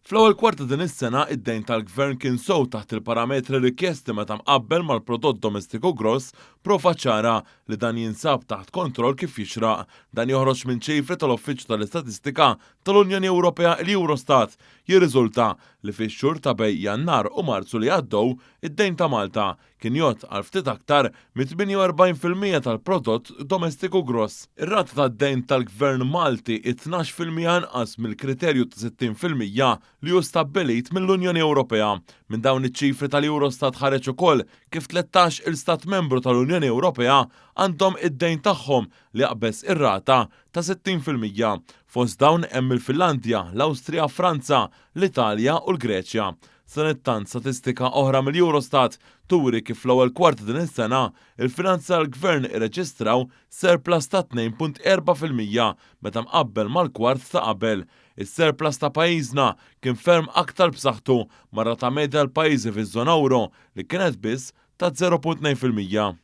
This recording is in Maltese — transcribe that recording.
Fl-ewwel kwarta din is-sena id-dejn tal-Gvern kien sew taħt il-parametri rikjesti meta mqabbel mal-prodott domestiku gross prova ċara li dan jinsab taħt kontroll kif jixraq. Dan joħroġ minn ċifri tal-Uffiċċju tal-Istatistika tal-Unjoni Ewropea l-Eurostat jirriżulta li fix-xhur ta' bejn Jannar u Marzu li għaddew id-dejn ta' Malta kien jgħod għal ftit aktar minn 48% tal-prodott domestiku gross. Ir-rata tad-dejn tal-Gvern Malti 12% anqas mill-kriterju ta' 60% li hu stabbilit mill-Unjoni Ewropea. Minn dawn iċ-ċifri tal-Eurostat ħareġ ukoll kif 13 il-Stat membru tal-Unjoni Ewropea għandhom id-dejn tagħhom li jaqbeż ir-rata ta' 60%. Fost dawn hemm il-Finlandja, l-Awstrija, Franza, l-Italja u l-Greċja. Sanittant statistika oħra mill-Eurostat turi kif fl-ewwel kwarta din is-sena il-finanza l-Gvern irreġistraw surplus ta' 2.4% meta mqabbel mal-kwart ta' qabel. Is-surplus ta' pajjiżna kien ferm aktar b'saħħtu mar-rata medja l-pajjiżi fiż-żona euro li kienet biss ta' 0.2%.